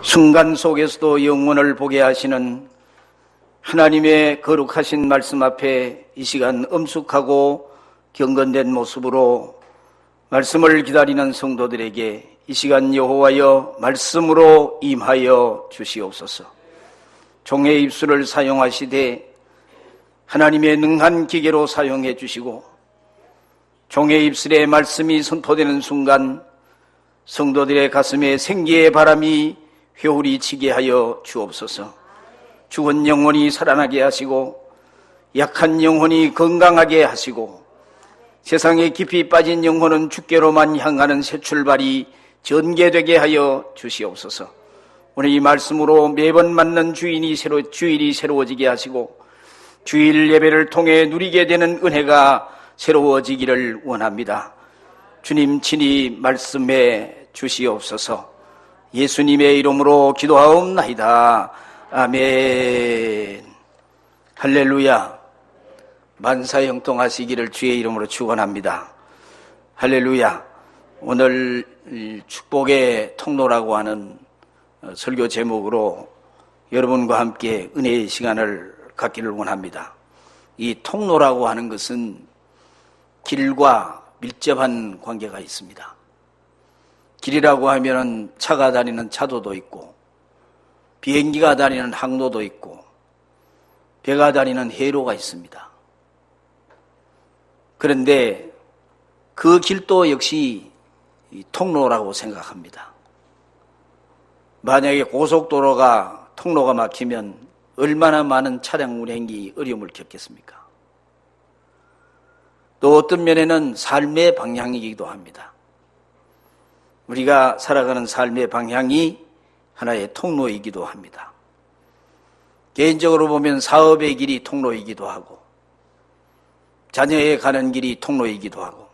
순간 속에서도 영혼을 보게 하시는 하나님의 거룩하신 말씀 앞에 이 시간 엄숙하고 경건된 모습으로 말씀을 기다리는 성도들에게 이 시간 여호와여 말씀으로 임하여 주시옵소서. 종의 입술을 사용하시되 하나님의 능한 기계로 사용해 주시고 종의 입술에 말씀이 선포되는 순간 성도들의 가슴에 생기의 바람이 회오리 치게 하여 주옵소서. 죽은 영혼이 살아나게 하시고 약한 영혼이 건강하게 하시고 세상에 깊이 빠진 영혼은 주께로만 향하는 새 출발이 전개되게 하여 주시옵소서. 오늘 이 말씀으로 매번 맞는 주일이 새로워지게 하시고 주일 예배를 통해 누리게 되는 은혜가 새로워지기를 원합니다. 주님 친히 말씀해 주시옵소서. 예수님의 이름으로 기도하옵나이다. 아멘. 할렐루야. 만사형통하시기를 주의 이름으로 축원합니다. 할렐루야. 오늘 축복의 통로라고 하는 설교 제목으로 여러분과 함께 은혜의 시간을 갖기를 원합니다. 이 통로라고 하는 것은 길과 밀접한 관계가 있습니다. 길이라고 하면은 차가 다니는 차도도 있고 비행기가 다니는 항로도 있고 배가 다니는 해로가 있습니다. 그런데 그 길도 역시 통로라고 생각합니다. 만약에 고속도로가 통로가 막히면 얼마나 많은 차량 운행이 어려움을 겪겠습니까? 또 어떤 면에는 삶의 방향이기도 합니다. 우리가 살아가는 삶의 방향이 하나의 통로이기도 합니다. 개인적으로 보면 사업의 길이 통로이기도 하고 자녀에 가는 길이 통로이기도 하고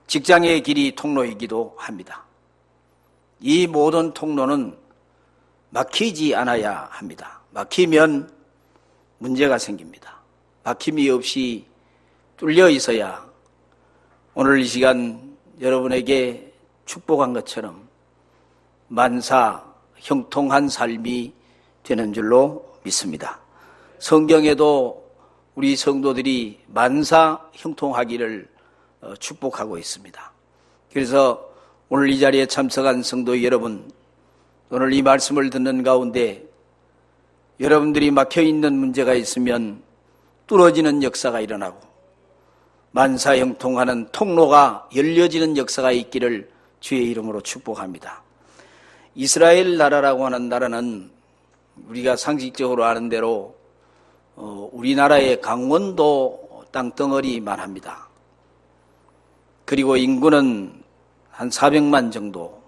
직장의 길이 통로이기도 합니다. 이 모든 통로는 막히지 않아야 합니다. 막히면 문제가 생깁니다. 막힘이 없이 뚫려 있어야 오늘 이 시간 여러분에게 축복한 것처럼 만사 형통한 삶이 되는 줄로 믿습니다. 성경에도 우리 성도들이 만사 형통하기를 축복하고 있습니다. 그래서 오늘 이 자리에 참석한 성도 여러분, 오늘 이 말씀을 듣는 가운데 여러분들이 막혀있는 문제가 있으면 뚫어지는 역사가 일어나고 만사 형통하는 통로가 열려지는 역사가 있기를 주의 이름으로 축복합니다. 이스라엘 나라라고 하는 나라는 우리가 상식적으로 아는 대로 우리나라의 강원도 땅덩어리만 합니다. 그리고 인구는 한 400만 정도,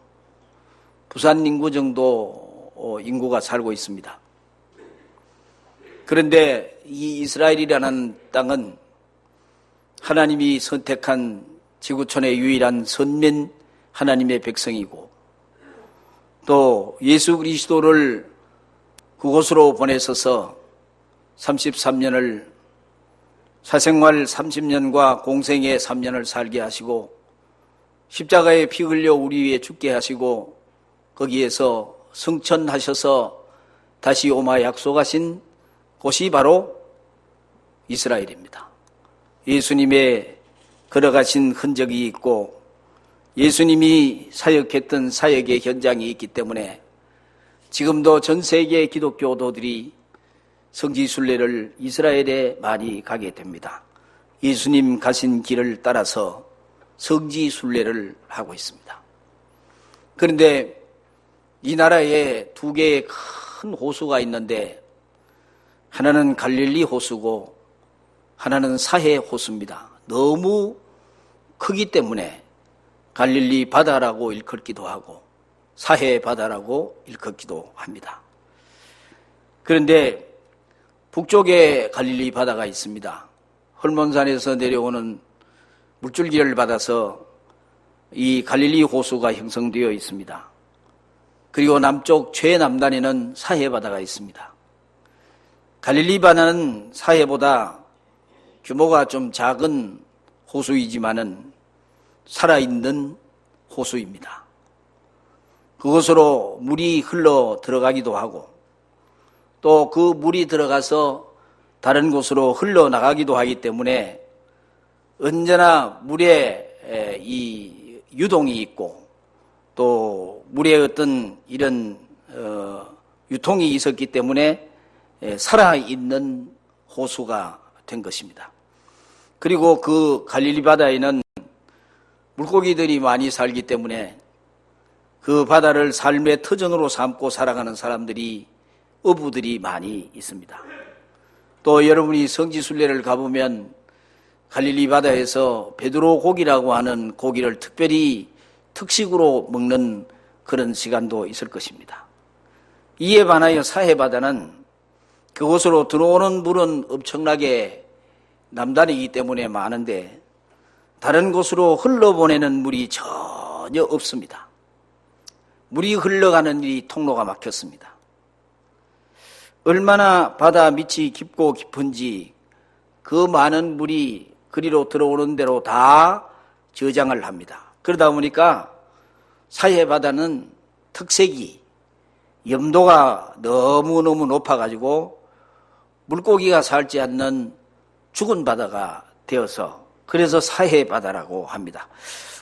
부산 인구 정도 인구가 살고 있습니다. 그런데 이 이스라엘이라는 땅은 하나님이 선택한 지구촌의 유일한 선민 하나님의 백성이고 또 예수 그리스도를 그곳으로 보내셔서 33년을 사생활 30년과 공생의 3년을 살게 하시고 십자가에 피 흘려 우리 위에 죽게 하시고 거기에서 승천하셔서 다시 오마 약속하신 곳이 바로 이스라엘입니다. 예수님의 걸어가신 흔적이 있고 예수님이 사역했던 사역의 현장이 있기 때문에 지금도 전 세계 기독교도들이 성지순례를 이스라엘에 많이 가게 됩니다. 예수님 가신 길을 따라서 성지순례를 하고 있습니다. 그런데 이 나라에 두 개의 큰 호수가 있는데 하나는 갈릴리 호수고 하나는 사해 호수입니다. 너무 크기 때문에 갈릴리 바다라고 일컫기도 하고 사해 바다라고 일컫기도 합니다. 그런데 북쪽에 갈릴리 바다가 있습니다. 헐몬산에서 내려오는 물줄기를 받아서 이 갈릴리 호수가 형성되어 있습니다. 그리고 남쪽 최남단에는 사해 바다가 있습니다. 갈릴리 바다는 사해보다 규모가 좀 작은 호수이지만은 살아있는 호수입니다. 그곳으로 물이 흘러 들어가기도 하고 또 그 물이 들어가서 다른 곳으로 흘러나가기도 하기 때문에 언제나 물에 이 유동이 있고 또 물의 어떤 이런 유통이 있었기 때문에 살아있는 호수가 된 것입니다. 그리고 그 갈릴리 바다에는 물고기들이 많이 살기 때문에 그 바다를 삶의 터전으로 삼고 살아가는 사람들이 어부들이 많이 있습니다. 또 여러분이 성지순례를 가보면 갈릴리 바다에서 베드로 고기라고 하는 고기를 특별히 특식으로 먹는 그런 시간도 있을 것입니다. 이에 반하여 사해 바다는 그곳으로 들어오는 물은 엄청나게 남다르기 때문에 많은데 다른 곳으로 흘러보내는 물이 전혀 없습니다. 물이 흘러가는 이 통로가 막혔습니다. 얼마나 바다 밑이 깊고 깊은지 그 많은 물이 그리로 들어오는 대로 다 저장을 합니다. 그러다 보니까 사해 바다는 특색이 염도가 너무너무 높아가지고 물고기가 살지 않는 죽은 바다가 되어서 그래서 사해 바다라고 합니다.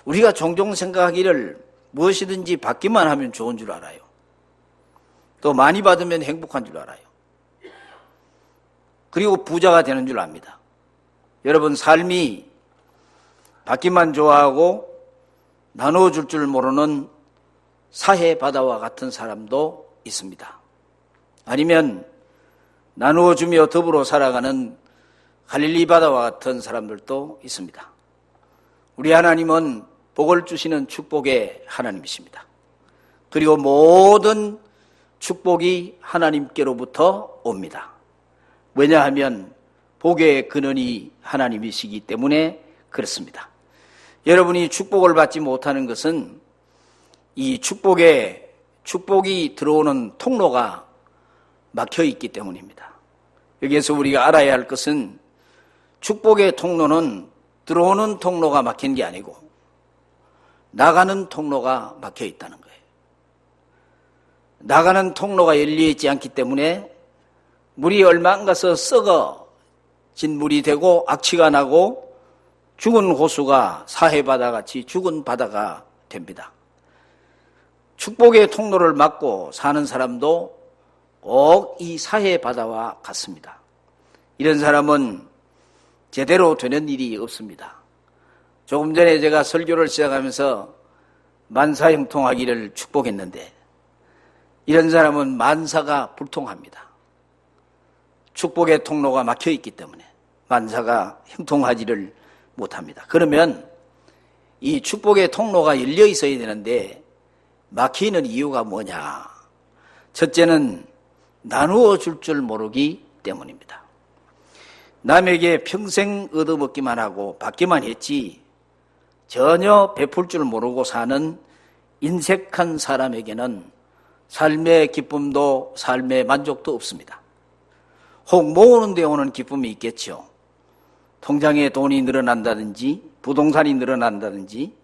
우리가 종종 생각하기를 무엇이든지 받기만 하면 좋은 줄 알아요. 또 많이 받으면 행복한 줄 알아요. 그리고 부자가 되는 줄 압니다. 여러분, 삶이 받기만 좋아하고 나눠줄 줄 모르는 사해 바다와 같은 사람도 있습니다. 아니면 나누어주며 더불어 살아가는 갈릴리 바다와 같은 사람들도 있습니다. 우리 하나님은 복을 주시는 축복의 하나님이십니다. 그리고 모든 축복이 하나님께로부터 옵니다. 왜냐하면 복의 근원이 하나님이시기 때문에 그렇습니다. 여러분이 축복을 받지 못하는 것은 이 축복이 들어오는 통로가 막혀 있기 때문입니다. 여기에서 우리가 알아야 할 것은 축복의 통로는 들어오는 통로가 막힌 게 아니고 나가는 통로가 막혀 있다는 거예요. 나가는 통로가 열려있지 않기 때문에 물이 얼마 안 가서 썩어진 물이 되고 악취가 나고 죽은 호수가 사해바다같이 죽은 바다가 됩니다. 축복의 통로를 막고 사는 사람도 꼭 이 사해바다와 같습니다. 이런 사람은 제대로 되는 일이 없습니다. 조금 전에 제가 설교를 시작하면서 만사형통하기를 축복했는데 이런 사람은 만사가 불통합니다. 축복의 통로가 막혀 있기 때문에 만사가 형통하지를 못합니다. 그러면 이 축복의 통로가 열려 있어야 되는데 막히는 이유가 뭐냐? 첫째는 나누어 줄 줄 모르기 때문입니다. 남에게 평생 얻어먹기만 하고 받기만 했지 전혀 베풀 줄 모르고 사는 인색한 사람에게는 삶의 기쁨도 삶의 만족도 없습니다. 혹 모으는 데 오는 기쁨이 있겠죠. 통장에 돈이 늘어난다든지 부동산이 늘어난다든지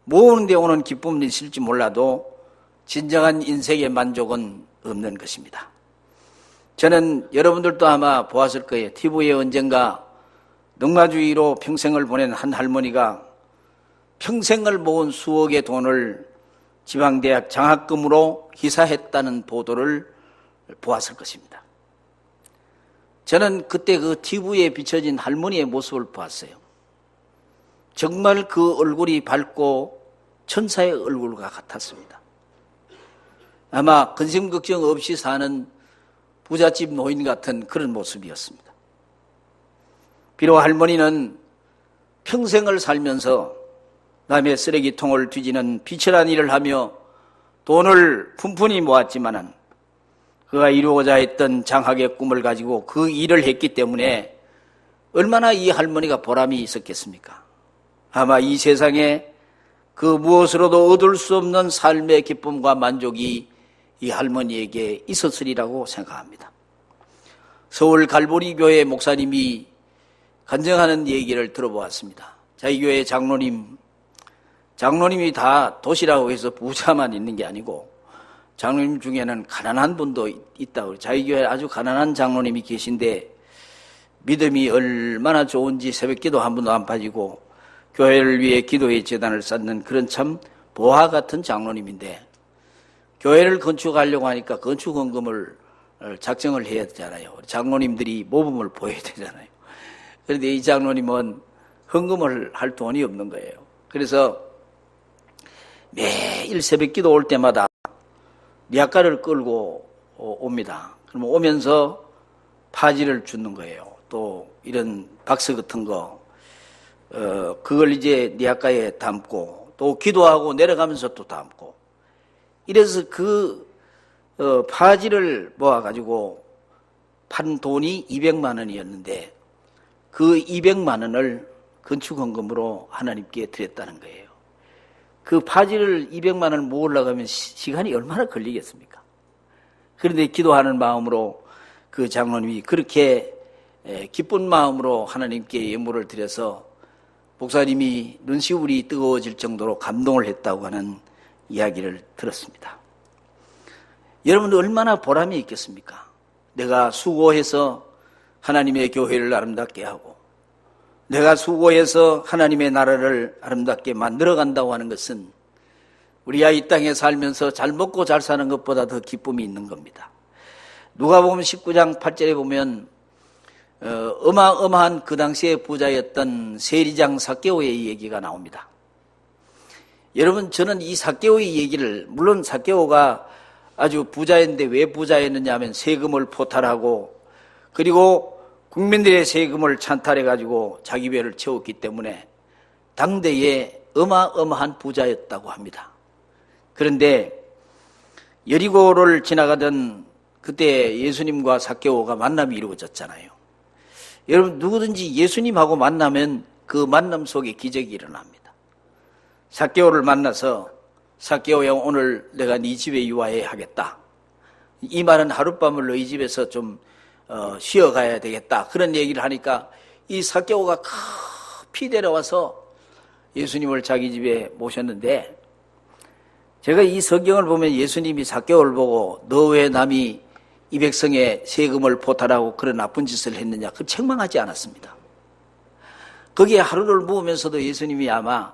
모으는 데 오는 기쁨이 있을지 몰라도 진정한 인생의 만족은 없는 것입니다. 저는 여러분들도 아마 보았을 거예요. TV에 언젠가 농가주의로 평생을 보낸 한 할머니가 평생을 모은 수억의 돈을 지방대학 장학금으로 희사했다는 보도를 보았을 것입니다. 저는 그때 그 TV에 비춰진 할머니의 모습을 보았어요. 정말 그 얼굴이 밝고 천사의 얼굴과 같았습니다. 아마 근심 걱정 없이 사는 부잣집 노인 같은 그런 모습이었습니다. 비록 할머니는 평생을 살면서 남의 쓰레기통을 뒤지는 비천한 일을 하며 돈을 푼푼히 모았지만은 그가 이루고자 했던 장학의 꿈을 가지고 그 일을 했기 때문에 얼마나 이 할머니가 보람이 있었겠습니까? 아마 이 세상에 그 무엇으로도 얻을 수 없는 삶의 기쁨과 만족이 이 할머니에게 있었으리라고 생각합니다. 서울 갈보리 교회 목사님이 간증하는 얘기를 들어보았습니다. 자기 교회 장로님이 다 도시라고 해서 부자만 있는 게 아니고 장로님 중에는 가난한 분도 있다고. 자기 교회에 아주 가난한 장로님이 계신데 믿음이 얼마나 좋은지 새벽기도 한 번도 안 빠지고 교회를 위해 기도의 재단을 쌓는 그런 참 보화 같은 장로님인데 교회를 건축하려고 하니까 건축헌금을 작정을 해야 되잖아요. 장로님들이 모범을 보여야 되잖아요. 그런데 이 장로님은 헌금을 할 돈이 없는 거예요. 그래서 매일 새벽기도 올 때마다 리아카를 끌고 옵니다. 그러면 오면서 파지를 주는 거예요. 또 이런 박스 같은 거 그걸 이제 리아카에 담고 또 기도하고 내려가면서 또 담고 이래서 그 파지를 모아가지고 판 돈이 200만 원이었는데 그 200만 원을 건축헌금으로 하나님께 드렸다는 거예요. 그 파지를 200만 원을 모으려고 하면 시간이 얼마나 걸리겠습니까? 그런데 기도하는 마음으로 그 장로님이 그렇게 기쁜 마음으로 하나님께 예물을 드려서 목사님이 눈시울이 뜨거워질 정도로 감동을 했다고 하는 이야기를 들었습니다. 여러분 얼마나 보람이 있겠습니까? 내가 수고해서 하나님의 교회를 아름답게 하고 내가 수고해서 하나님의 나라를 아름답게 만들어 간다고 하는 것은 우리가 이 땅에 살면서 잘 먹고 잘 사는 것보다 더 기쁨이 있는 겁니다. 누가복음 19장 8절에 보면 어마어마한 그 당시에 부자였던 세리장 삭개오의 얘기가 나옵니다. 여러분 저는 이 삭개오의 얘기를 물론 삭개오가 아주 부자였는데 왜 부자였느냐 하면 세금을 포탈하고 그리고 국민들의 세금을 찬탈해가지고 자기 배를 채웠기 때문에 당대에 어마어마한 부자였다고 합니다. 그런데 여리고를 지나가던 그때 예수님과 삭개오가 만남이 이루어졌잖아요. 여러분 누구든지 예수님하고 만나면 그 만남 속에 기적이 일어납니다. 삭개오를 만나서 삭개오야 오늘 내가 네 집에 유하해야 하겠다. 이 말은 하룻밤을 너희 집에서 좀 쉬어가야 되겠다. 그런 얘기를 하니까 이 삭개오가 급히 데려와서 예수님을 자기 집에 모셨는데 제가 이 성경을 보면 예수님이 삭개오를 보고 너 왜 남이 이 백성의 세금을 포탈하고 그런 나쁜 짓을 했느냐 그 책망하지 않았습니다. 거기에 하루를 묵으면서도 예수님이 아마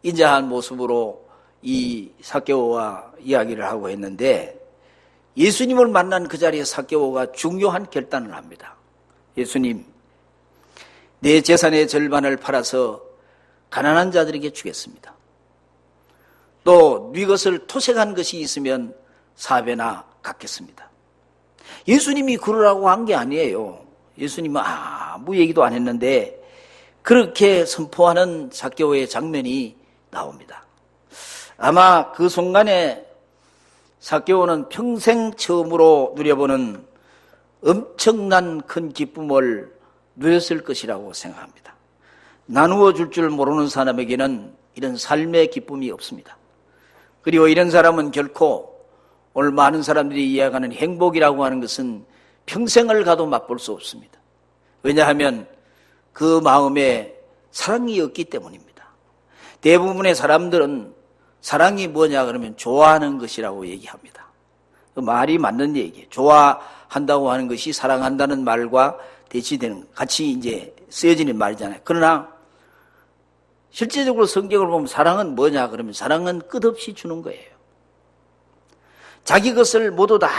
인자한 모습으로 이 삭개오와 이야기를 하고 했는데 예수님을 만난 그 자리에 삭개오가 중요한 결단을 합니다. 예수님, 내 재산의 절반을 팔아서 가난한 자들에게 주겠습니다. 또 네 것을 토색한 것이 있으면 4배나 갚겠습니다. 예수님이 그러라고 한 게 아니에요. 예수님은 아무 얘기도 안 했는데 그렇게 선포하는 삭개오의 장면이 나옵니다. 아마 그 순간에 삭개오는 평생 처음으로 누려보는 엄청난 큰 기쁨을 누렸을 것이라고 생각합니다. 나누어 줄 줄 모르는 사람에게는 이런 삶의 기쁨이 없습니다. 그리고 이런 사람은 결코 오늘 많은 사람들이 이야기하는 행복이라고 하는 것은 평생을 가도 맛볼 수 없습니다. 왜냐하면 그 마음에 사랑이 없기 때문입니다. 대부분의 사람들은 사랑이 뭐냐 그러면 좋아하는 것이라고 얘기합니다. 그 말이 맞는 얘기예요. 좋아한다고 하는 것이 사랑한다는 말과 대치되는 같이 이제 쓰여지는 말이잖아요. 그러나 실제적으로 성경을 보면 사랑은 뭐냐 그러면 사랑은 끝없이 주는 거예요. 자기 것을 모두 다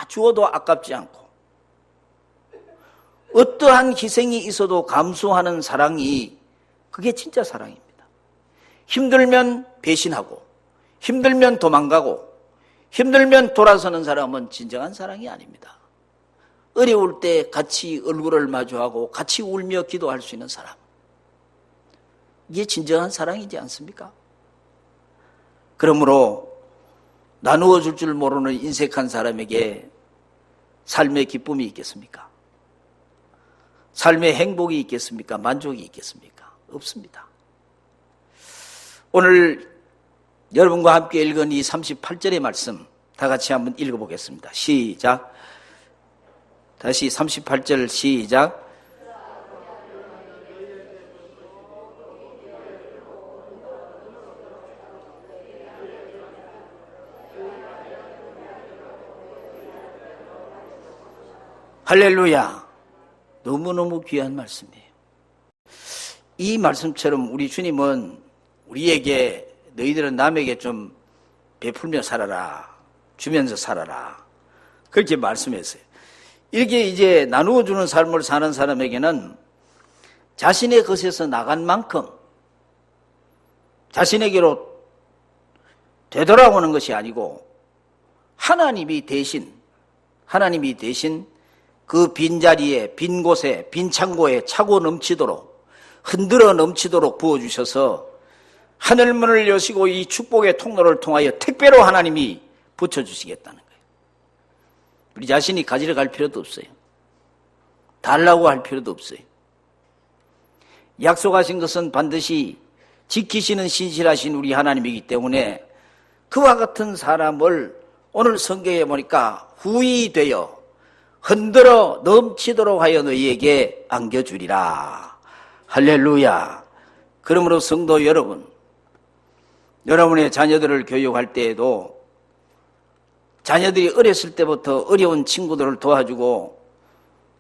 주어도 아깝지 않고 어떠한 희생이 있어도 감수하는 사랑이 그게 진짜 사랑입니다. 힘들면 배신하고 힘들면 도망가고 힘들면 돌아서는 사람은 진정한 사랑이 아닙니다. 어려울 때 같이 얼굴을 마주하고 같이 울며 기도할 수 있는 사람, 이게 진정한 사랑이지 않습니까? 그러므로 나누어 줄 줄 모르는 인색한 사람에게 삶의 기쁨이 있겠습니까? 삶의 행복이 있겠습니까? 만족이 있겠습니까? 없습니다. 오늘 여러분과 함께 읽은 이 38절의 말씀 다 같이 한번 읽어보겠습니다. 시작. 다시 38절 시작. 할렐루야. 너무너무 귀한 말씀이에요. 이 말씀처럼 우리 주님은 우리에게 너희들은 남에게 좀 베풀며 살아라, 주면서 살아라, 그렇게 말씀했어요. 이렇게 이제 나누어 주는 삶을 사는 사람에게는 자신의 것에서 나간 만큼 자신에게로 되돌아오는 것이 아니고 하나님이 대신 그 빈자리에, 빈 곳에, 빈 창고에 차고 넘치도록, 흔들어 넘치도록 부어주셔서 하늘문을 여시고 이 축복의 통로를 통하여 택배로 하나님이 붙여주시겠다는 거예요. 우리 자신이 가지러 갈 필요도 없어요. 달라고 할 필요도 없어요. 약속하신 것은 반드시 지키시는 신실하신 우리 하나님이기 때문에 그와 같은 사람을 오늘 성경에 보니까 후히 되어 흔들어 넘치도록 하여 너희에게 안겨주리라. 할렐루야. 그러므로 성도 여러분, 여러분의 자녀들을 교육할 때에도 자녀들이 어렸을 때부터 어려운 친구들을 도와주고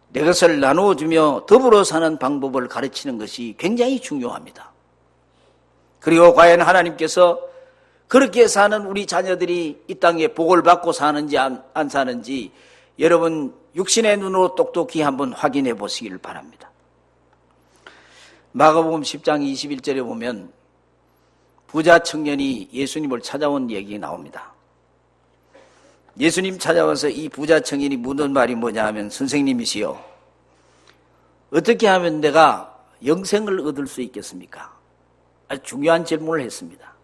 내 것을 나누어주며 더불어 사는 방법을 가르치는 것이 굉장히 중요합니다. 그리고 과연 하나님께서 그렇게 사는 우리 자녀들이 이 땅에 복을 받고 사는지 안 사는지 여러분 육신의 눈으로 똑똑히 한번 확인해 보시기를 바랍니다. 마가복음 10장 21절에 보면 부자 청년이 예수님을 찾아온 얘기가 나옵니다. 예수님 찾아와서 이 부자 청년이 묻는 말이 뭐냐 하면, 선생님이시여, 어떻게 하면 내가 영생을 얻을 수 있겠습니까? 아주 중요한 질문을 했습니다.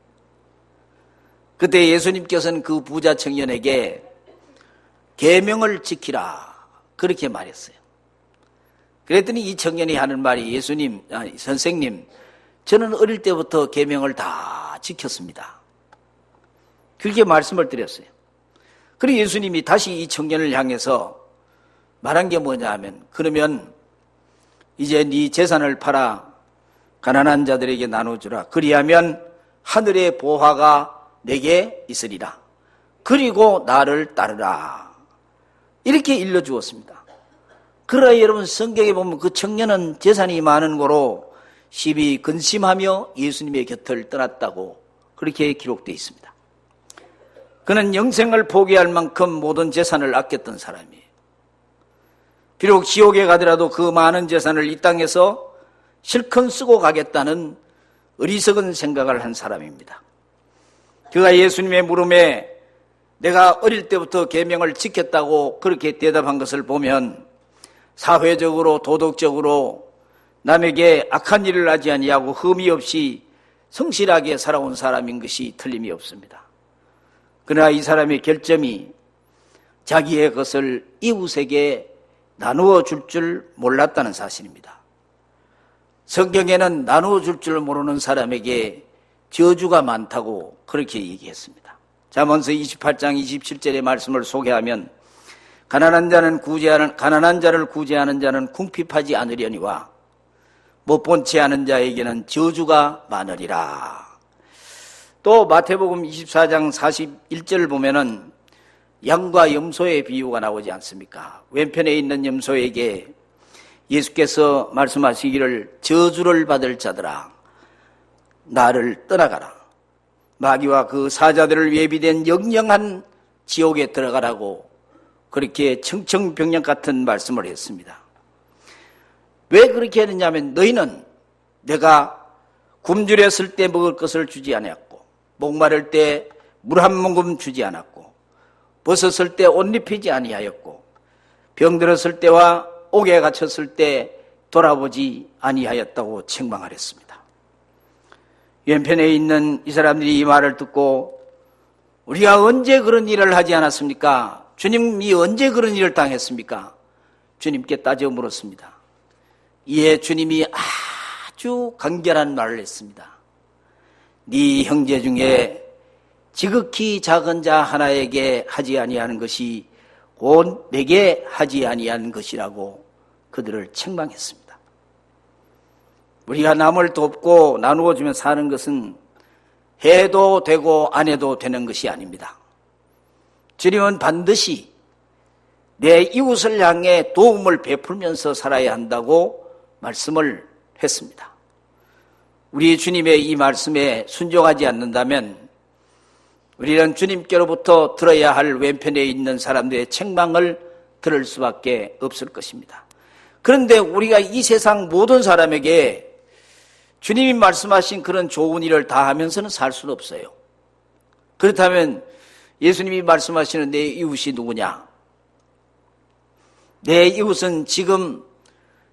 그때 예수님께서는 그 부자 청년에게 계명을 지키라, 그렇게 말했어요. 그랬더니 이 청년이 하는 말이, 선생님, 저는 어릴 때부터 계명을 다 지켰습니다. 그렇게 말씀을 드렸어요. 그리고 예수님이 다시 이 청년을 향해서 말한 게 뭐냐 하면, 그러면 이제 네 재산을 팔아 가난한 자들에게 나눠주라. 그리하면 하늘의 보화가 내게 있으리라. 그리고 나를 따르라. 이렇게 일러주었습니다. 그러나 여러분, 성경에 보면 그 청년은 재산이 많은 고로 시비 근심하며 예수님의 곁을 떠났다고 그렇게 기록되어 있습니다. 그는 영생을 포기할 만큼 모든 재산을 아꼈던 사람이에요. 비록 지옥에 가더라도 그 많은 재산을 이 땅에서 실컷 쓰고 가겠다는 어리석은 생각을 한 사람입니다. 그가 예수님의 물음에 내가 어릴 때부터 계명을 지켰다고 그렇게 대답한 것을 보면 사회적으로 도덕적으로 남에게 악한 일을 하지 아니하고 흠이 없이 성실하게 살아온 사람인 것이 틀림이 없습니다. 그러나 이 사람의 결점이 자기의 것을 이웃에게 나누어 줄 줄 몰랐다는 사실입니다. 성경에는 나누어 줄 줄 모르는 사람에게 저주가 많다고 그렇게 얘기했습니다. 잠언서 28장 27절의 말씀을 소개하면, 가난한 자를 구제하는 자는 궁핍하지 않으려니와 못 본 채 하는 자에게는 저주가 많으리라. 또 마태복음 24장 41절을 보면은 양과 염소의 비유가 나오지 않습니까? 왼편에 있는 염소에게 예수께서 말씀하시기를, 저주를 받을 자들아 나를 떠나가라. 마귀와 그 사자들을 예비된 영영한 지옥에 들어가라고 그렇게 청청병력 같은 말씀을 했습니다. 왜 그렇게 했느냐면, 너희는 내가 굶주렸을 때 먹을 것을 주지 않았고, 목마를 때 물 한 모금 주지 않았고, 벗었을 때 옷 입히지 아니하였고, 병들었을 때와 옥에 갇혔을 때 돌아보지 아니하였다고 책망하였습니다. 왼편에 있는 이 사람들이 이 말을 듣고, 우리가 언제 그런 일을 하지 않았습니까? 주님이 언제 그런 일을 당했습니까? 주님께 따져 물었습니다. 이에 주님이 아주 간결한 말을 했습니다. 네 형제 중에 지극히 작은 자 하나에게 하지 아니하는 것이 곧 내게 하지 아니하는 것이라고 그들을 책망했습니다. 우리가 남을 돕고 나누어주며 사는 것은 해도 되고 안 해도 되는 것이 아닙니다. 주님은 반드시 내 이웃을 향해 도움을 베풀면서 살아야 한다고 말씀을 했습니다. 우리 주님의 이 말씀에 순종하지 않는다면 우리는 주님께로부터 들어야 할 왼편에 있는 사람들의 책망을 들을 수밖에 없을 것입니다. 그런데 우리가 이 세상 모든 사람에게 주님이 말씀하신 그런 좋은 일을 다 하면서는 살 수는 없어요. 그렇다면 예수님이 말씀하시는 내 이웃이 누구냐? 내 이웃은 지금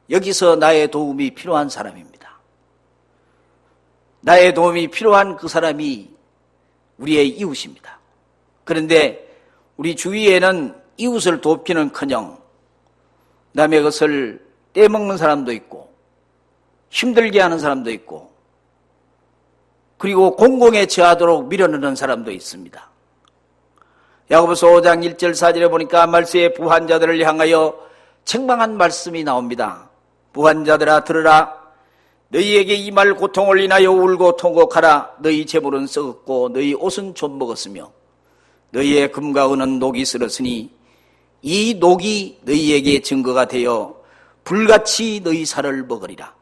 여기서 나의 도움이 필요한 사람입니다. 나의 도움이 필요한 그 사람이 우리의 이웃입니다. 그런데 우리 주위에는 이웃을 돕기는커녕 남의 것을 떼먹는 사람도 있고 힘들게 하는 사람도 있고 그리고 공공에 처하도록 밀어넣는 사람도 있습니다. 야고보서 5장 1절 4절에 보니까 말세의 부한 자들을 향하여 책망한 말씀이 나옵니다. 부한 자들아 들으라. 너희에게 이 말 고통을 인하여 울고 통곡하라. 너희 재물은 썩었고 너희 옷은 좀 먹었으며 너희의 금과 은은 녹이 슬었으니 이 녹이 너희에게 증거가 되어 불같이 너희 살을 먹으리라.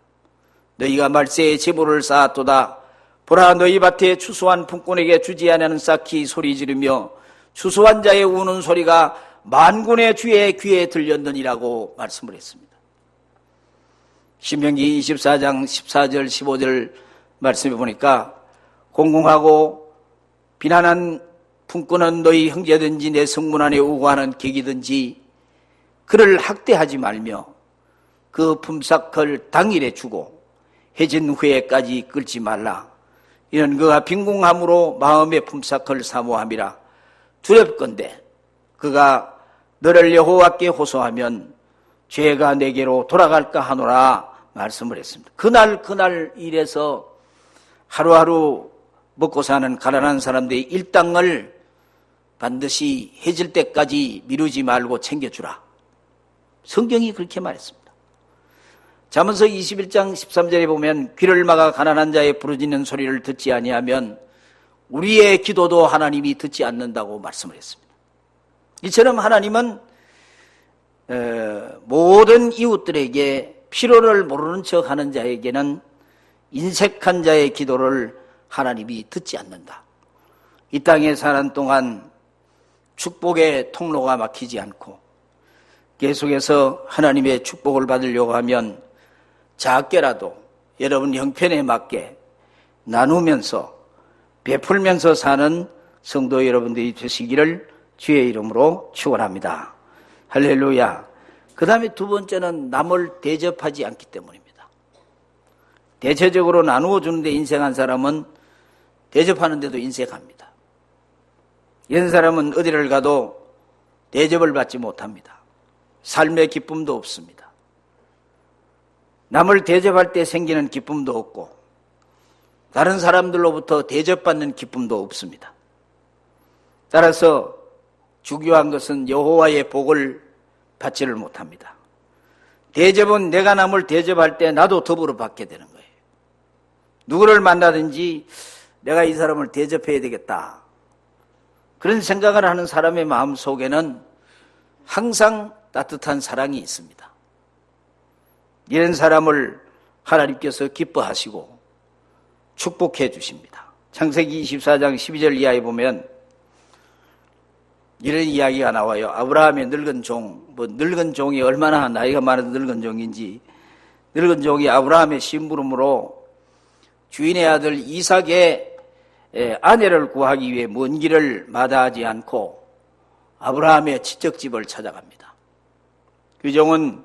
너희가 말세의 재물을 쌓았도다. 보라 너희 밭에 추수한 품꾼에게 주지 아니하는 싹이 소리 지르며 추수한 자의 우는 소리가 만군의 주의 귀에 들렸느니라고 말씀을 했습니다. 신명기 24장 14절 15절 말씀해 보니까 공공하고 비난한 품꾼은 너희 형제든지 내 성문 안에 우고하는 객이든지 그를 학대하지 말며 그 품삯을 당일에 주고 해진 후에까지 끌지 말라. 이는 그가 빈궁함으로 마음의 품삯을 사모함이라. 두렵건대 그가 너를 여호와께 호소하면 죄가 내게로 돌아갈까 하노라 말씀을 했습니다. 그날 일에서 하루하루 먹고 사는 가난한 사람들의 일당을 반드시 해질 때까지 미루지 말고 챙겨주라. 성경이 그렇게 말했습니다. 잠언서 21장 13절에 보면 귀를 막아 가난한 자의 부르짖는 소리를 듣지 아니하면 우리의 기도도 하나님이 듣지 않는다고 말씀을 했습니다. 이처럼 하나님은 모든 이웃들에게 필요를 모르는 척 하는 자에게는 인색한 자의 기도를 하나님이 듣지 않는다. 이 땅에 사는 동안 축복의 통로가 막히지 않고 계속해서 하나님의 축복을 받으려고 하면 작게라도 여러분 형편에 맞게 나누면서 베풀면서 사는 성도 여러분들이 되시기를 주의 이름으로 축원합니다. 할렐루야. 그 다음에 두 번째는 남을 대접하지 않기 때문입니다. 대체적으로 나누어 주는데 인색한 사람은 대접하는데도 인색합니다. 이런 사람은 어디를 가도 대접을 받지 못합니다. 삶의 기쁨도 없습니다. 남을 대접할 때 생기는 기쁨도 없고 다른 사람들로부터 대접받는 기쁨도 없습니다. 따라서 중요한 것은 여호와의 복을 받지를 못합니다. 대접은 내가 남을 대접할 때 나도 더불어 받게 되는 거예요. 누구를 만나든지 내가 이 사람을 대접해야 되겠다. 그런 생각을 하는 사람의 마음 속에는 항상 따뜻한 사랑이 있습니다. 이런 사람을 하나님께서 기뻐하시고 축복해 주십니다. 창세기 24장 12절 이하에 보면 이런 이야기가 나와요. 아브라함의 늙은 종, 늙은 종이 얼마나 나이가 많은 늙은 종인지, 늙은 종이 아브라함의 심부름으로 주인의 아들 이삭의 아내를 구하기 위해 먼 길을 마다하지 않고 아브라함의 친척집을 찾아갑니다. 그 종은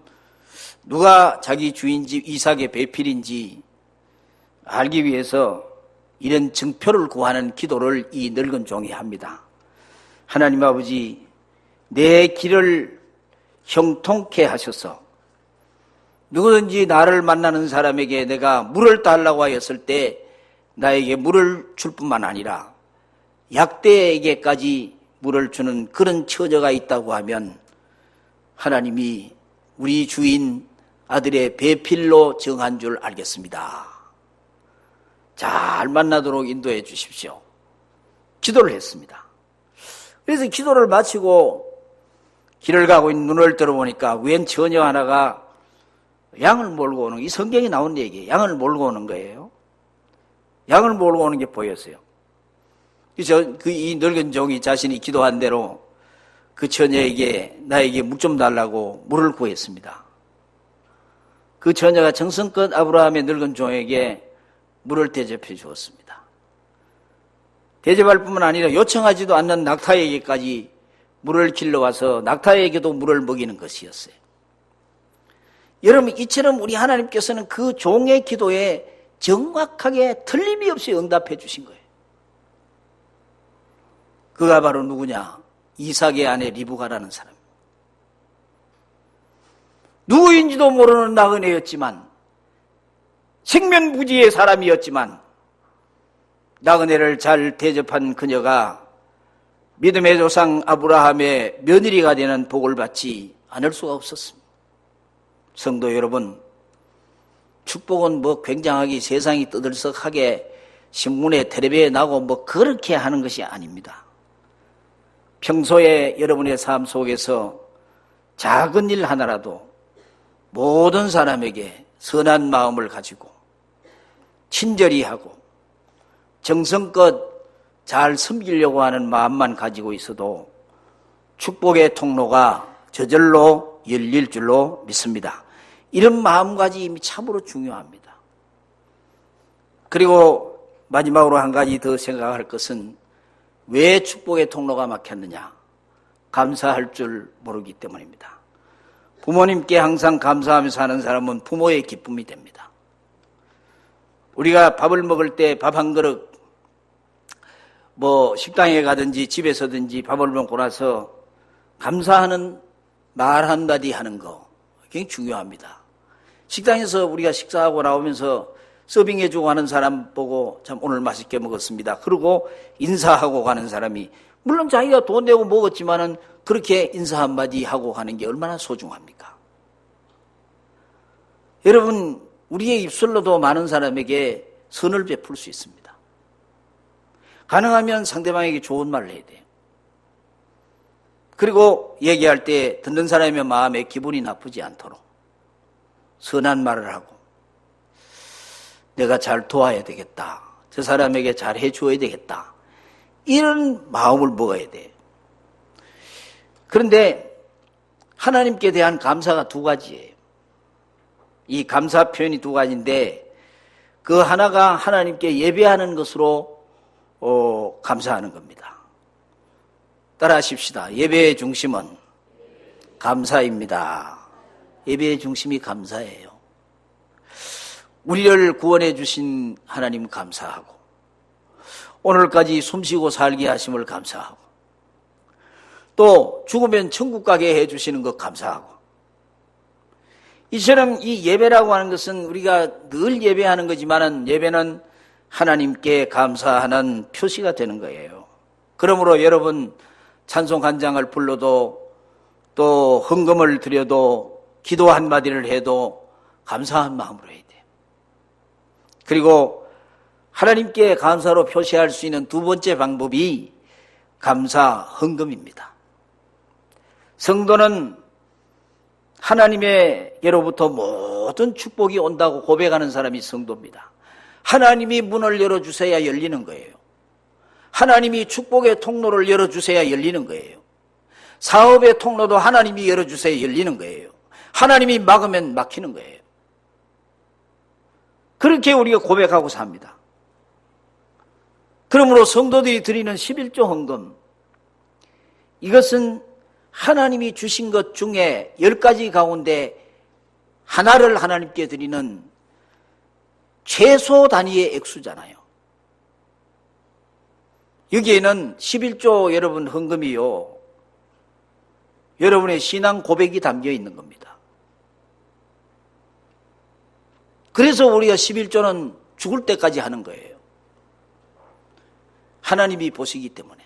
누가 자기 주인집 이삭의 배필인지 알기 위해서 이런 증표를 구하는 기도를 이 늙은 종이 합니다. 하나님 아버지, 내 길을 형통케 하셔서 누구든지 나를 만나는 사람에게 내가 물을 달라고 하였을 때 나에게 물을 줄 뿐만 아니라 약대에게까지 물을 주는 그런 처녀가 있다고 하면 하나님이 우리 주인 아들의 배필로 정한 줄 알겠습니다. 잘 만나도록 인도해 주십시오. 기도를 했습니다. 그래서 기도를 마치고 길을 가고 있는 눈을 들어보니까 웬 처녀 하나가 양을 몰고 오는, 이 성경에 나온 얘기예요. 양을 몰고 오는 거예요. 양을 몰고 오는 게 보였어요. 이 늙은 종이 자신이 기도한 대로 그 처녀에게 나에게 물 좀 달라고 물을 구했습니다. 그 처녀가 정성껏 아브라함의 늙은 종에게 물을 대접해 주었습니다. 대접할 뿐만 아니라 요청하지도 않는 낙타에게까지 물을 길러와서 낙타에게도 물을 먹이는 것이었어요. 여러분, 이처럼 우리 하나님께서는 그 종의 기도에 정확하게 틀림이 없이 응답해 주신 거예요. 그가 바로 누구냐? 이삭의 아내 리브가라는 사람. 누구인지도 모르는 나그네였지만, 생면부지의 사람이었지만, 나그네를 잘 대접한 그녀가 믿음의 조상 아브라함의 며느리가 되는 복을 받지 않을 수가 없었습니다. 성도 여러분, 축복은 뭐 굉장하게 세상이 떠들썩하게 신문에 텔레비에 나고 뭐 그렇게 하는 것이 아닙니다. 평소에 여러분의 삶 속에서 작은 일 하나라도 모든 사람에게 선한 마음을 가지고 친절히 하고 정성껏 잘 섬기려고 하는 마음만 가지고 있어도 축복의 통로가 저절로 열릴 줄로 믿습니다. 이런 마음가짐이 참으로 중요합니다. 그리고 마지막으로 한 가지 더 생각할 것은 왜 축복의 통로가 막혔느냐? 감사할 줄 모르기 때문입니다. 부모님께 항상 감사하며 사는 사람은 부모의 기쁨이 됩니다. 우리가 밥을 먹을 때 밥 한 그릇, 식당에 가든지 집에서든지 밥을 먹고 나서 감사하는 말 한마디 하는 거 굉장히 중요합니다. 식당에서 우리가 식사하고 나오면서 서빙해주고 하는 사람 보고 참 오늘 맛있게 먹었습니다. 그러고 인사하고 가는 사람이 물론 자기가 돈 내고 먹었지만은 그렇게 인사 한마디 하고 가는 게 얼마나 소중합니까? 여러분, 우리의 입술로도 많은 사람에게 선을 베풀 수 있습니다. 가능하면 상대방에게 좋은 말을 해야 돼요. 그리고 얘기할 때 듣는 사람의 마음에 기분이 나쁘지 않도록 선한 말을 하고 내가 잘 도와야 되겠다. 저 사람에게 잘 해줘야 되겠다. 이런 마음을 먹어야 돼요. 그런데 하나님께 대한 감사가 두 가지예요. 이 감사 표현이 두 가지인데 그 하나가 하나님께 예배하는 것으로 감사하는 겁니다. 따라하십시다. 예배의 중심은 감사입니다. 예배의 중심이 감사예요. 우리를 구원해 주신 하나님 감사하고 오늘까지 숨쉬고 살게 하심을 감사하고 또 죽으면 천국 가게 해 주시는 것 감사하고 이처럼 이 예배라고 하는 것은 우리가 늘 예배하는 거지만은 예배는 하나님께 감사하는 표시가 되는 거예요. 그러므로 여러분 찬송 한 장을 불러도 또 헌금을 드려도 기도 한마디를 해도 감사한 마음으로 해야 돼요. 그리고 하나님께 감사로 표시할 수 있는 두 번째 방법이 감사 헌금입니다. 성도는 하나님에게로부터 모든 축복이 온다고 고백하는 사람이 성도입니다. 하나님이 문을 열어주셔야 열리는 거예요. 하나님이 축복의 통로를 열어주셔야 열리는 거예요. 사업의 통로도 하나님이 열어주셔야 열리는 거예요. 하나님이 막으면 막히는 거예요. 그렇게 우리가 고백하고 삽니다. 그러므로 성도들이 드리는 11조 헌금, 이것은 하나님이 주신 것 중에 10가지 가운데 하나를 하나님께 드리는 최소 단위의 액수잖아요. 여기에는 11조 여러분 헌금이요, 여러분의 신앙 고백이 담겨 있는 겁니다. 그래서 우리가 11조는 죽을 때까지 하는 거예요. 하나님이 보시기 때문에.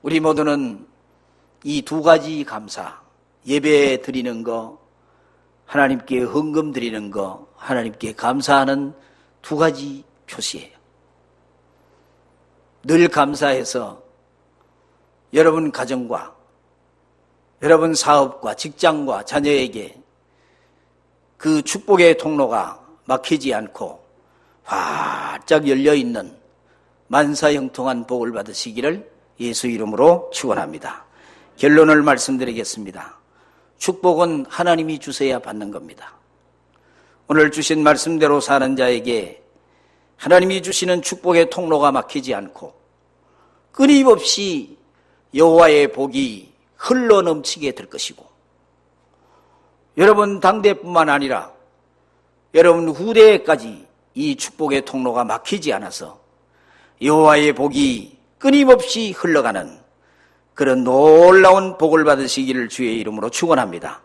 우리 모두는 이 두 가지 감사, 예배 드리는 거, 하나님께 헌금 드리는 거, 하나님께 감사하는 두 가지 표시예요. 늘 감사해서 여러분 가정과 여러분 사업과 직장과 자녀에게 그 축복의 통로가 막히지 않고 활짝 열려있는 만사형통한 복을 받으시기를 예수 이름으로 축원합니다. 결론을 말씀드리겠습니다. 축복은 하나님이 주셔야 받는 겁니다. 오늘 주신 말씀대로 사는 자에게 하나님이 주시는 축복의 통로가 막히지 않고 끊임없이 여호와의 복이 흘러넘치게 될 것이고, 여러분 당대뿐만 아니라 여러분 후대까지 이 축복의 통로가 막히지 않아서 여호와의 복이 끊임없이 흘러가는 그런 놀라운 복을 받으시기를 주의 이름으로 축원합니다.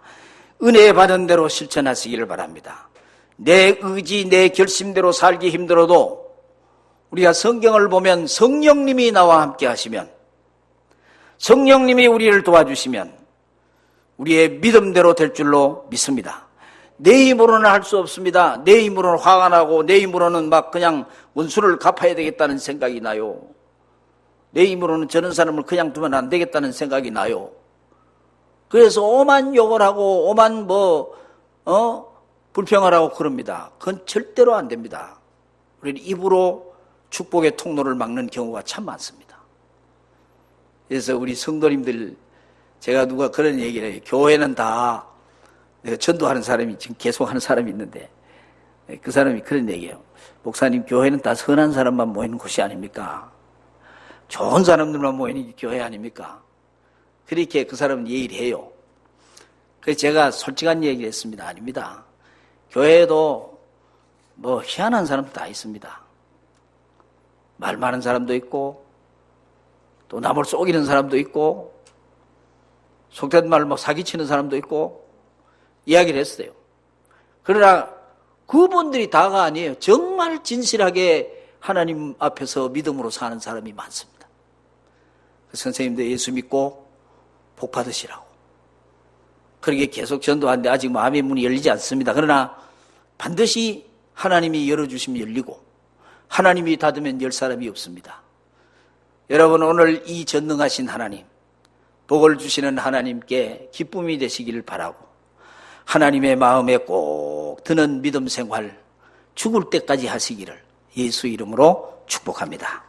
은혜 받은 대로 실천하시기를 바랍니다. 내 의지, 내 결심대로 살기 힘들어도 우리가 성경을 보면 성령님이 나와 함께 하시면, 성령님이 우리를 도와주시면 우리의 믿음대로 될 줄로 믿습니다. 내 힘으로는 할 수 없습니다. 내 힘으로는 화가 나고 내 힘으로는 막 그냥 원수를 갚아야 되겠다는 생각이 나요. 내 힘으로는 저런 사람을 그냥 두면 안 되겠다는 생각이 나요. 그래서 오만 욕을 하고 오만 불평을 하고 그럽니다. 그건 절대로 안 됩니다. 우리는 입으로 축복의 통로를 막는 경우가 참 많습니다. 그래서 우리 성도님들, 제가 누가 그런 얘기를 해요. 교회는 다, 내가 전도하는 사람이 지금 계속 하는 사람이 있는데 그 사람이 그런 얘기예요. 목사님, 교회는 다 선한 사람만 모이는 곳이 아닙니까? 좋은 사람들만 모이는 게 교회 아닙니까? 그렇게 그 사람은 얘기를 해요. 그래서 제가 솔직한 얘기를 했습니다. 아닙니다. 교회에도 희한한 사람도 다 있습니다. 말 많은 사람도 있고 또 남을 속이는 사람도 있고 속된 말로 사기치는 사람도 있고 이야기를 했어요. 그러나 그분들이 다가 아니에요. 정말 진실하게 하나님 앞에서 믿음으로 사는 사람이 많습니다. 선생님도 예수 믿고 복 받으시라고 그렇게 계속 전도하는데 아직 마음의 문이 열리지 않습니다. 그러나 반드시 하나님이 열어주시면 열리고 하나님이 닫으면 열 사람이 없습니다. 여러분, 오늘 이 전능하신 하나님, 복을 주시는 하나님께 기쁨이 되시기를 바라고 하나님의 마음에 꼭 드는 믿음 생활 죽을 때까지 하시기를 예수 이름으로 축복합니다.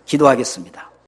기도하겠습니다.